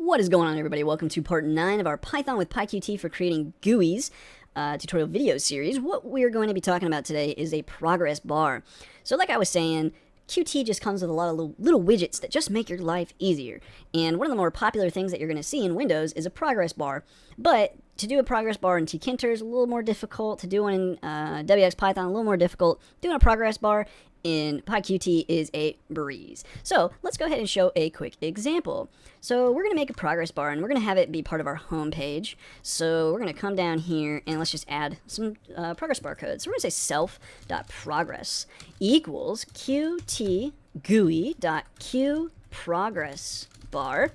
What is going on, everybody? Welcome to part 9 of our Python with PyQt for creating GUIs tutorial video series. What we're going to be talking about today is a progress bar. So like I was saying, Qt just comes with a lot of little widgets that just make your life easier. And one of the more popular things that you're going to see in Windows is a progress bar. But to do a progress bar in tkinter is a little more difficult. To do one in WX Python, a little more difficult. Doing a progress bar in PyQt is a breeze. So let's go ahead and show a quick example. So we're going to make a progress bar and we're going to have it be part of our home page. So we're going to come down here and let's just add some progress bar code. So we're going to say self.progress equals qt GUI.QProgressBar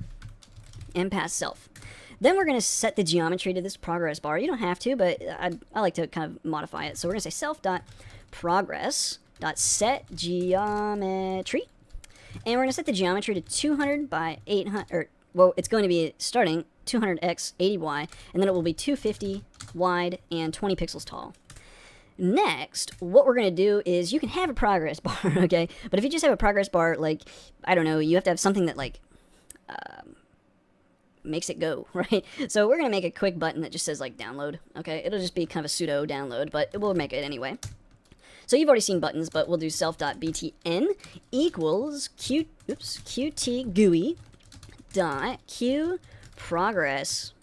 and pass self. Then we're going to set the geometry to this progress bar. You don't have to, but I like to kind of modify it. So we're going to say self.progress.set geometry. And we're going to set the geometry to 200 by 800, or, well, it's going to be starting 200x 80y, and then it will be 250 wide and 20 pixels tall. Next, what we're going to do is you can have a progress bar, okay? But if you just have a progress bar, like, I don't know, you have to have something that, like, makes it go, right? So we're going to make a quick button that just says, like, download, okay? It'll just be kind of a pseudo download, but we'll make it anyway. So you've already seen buttons, but we'll do self.btn equals qt GUI dot q progress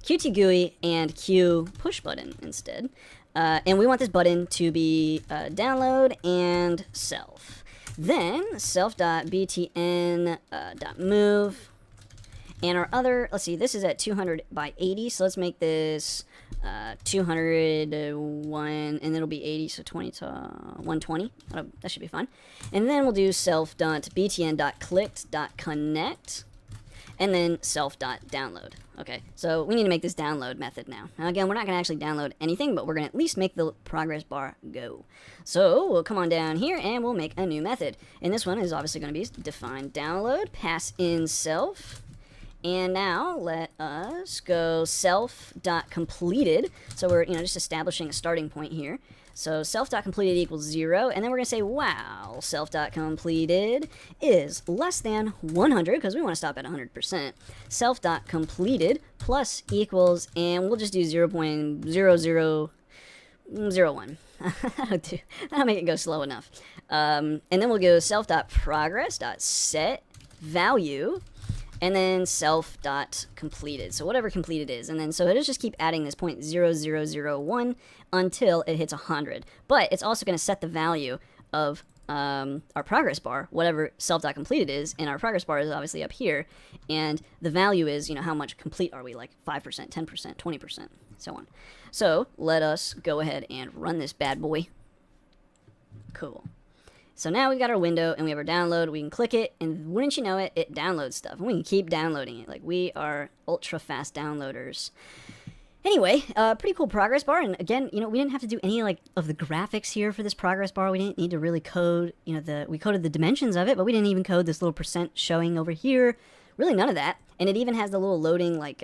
qt GUI and q push button instead, and we want this button to be download and self. Then self.btn.move. And our other, let's see, this is at 200 by 80, so let's make this 201, and it'll be 80, so 20 to 120. That should be fun. And then we'll do self.btn.clicked.connect, and then self.download. Okay, so we need to make this download method now. Now again, we're not going to actually download anything, but we're going to at least make the progress bar go. So we'll come on down here and we'll make a new method. And this one is obviously going to be define download, pass in self. And now let us go self.completed. So we're just establishing a starting point here. So self.completed equals 0, and then we're going to say, wow, self.completed is less than 100, because we want to stop at 100%. Self.completed plus equals, and we'll just do 0.0001. That'll make it go slow enough. And then we'll go self.progress.set value, and then self.completed, so whatever completed is. And then so it'll just keep adding this 0.0001 until it hits 100. But it's also going to set the value of our progress bar, whatever self.completed is, and our progress bar is obviously up here. And the value is, how much complete are we, like 5%, 10%, 20%, so on. So let us go ahead and run this bad boy. Cool. So now we've got our window and we have our download. We can click it, and wouldn't you know it, it downloads stuff. And we can keep downloading it. Like, we are ultra fast downloaders. Anyway, pretty cool progress bar. And again, we didn't have to do any of the graphics here for this progress bar. We didn't need to really code, we coded the dimensions of it, but we didn't even code this little percent showing over here. Really none of that. And it even has the little loading, I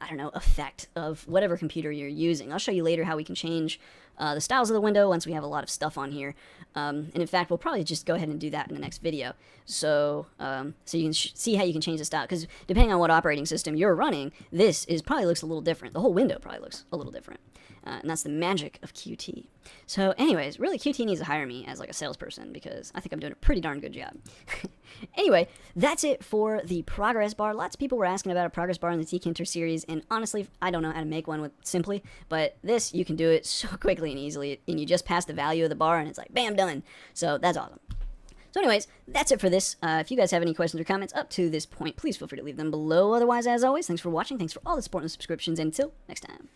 don't know, effect of whatever computer you're using. I'll show you later how we can change the styles of the window once we have a lot of stuff on here. And in fact, we'll probably just go ahead and do that in the next video. So so you can see how you can change the style. Because depending on what operating system you're running, this probably looks a little different. The whole window probably looks a little different. And that's the magic of Qt. So anyways, really Qt needs to hire me as like a salesperson, because I think I'm doing a pretty darn good job. Anyway, that's it for the progress bar. Lots of people were asking about a progress bar in the tkinter series, and honestly, I don't know how to make one with simply, but this, you can do it so quickly and easily, and you just pass the value of the bar, and it's like, bam, done. So that's awesome. So anyways, that's it for this. If you guys have any questions or comments up to this point, please feel free to leave them below. Otherwise, as always, thanks for watching. Thanks for all the support and subscriptions. And until next time.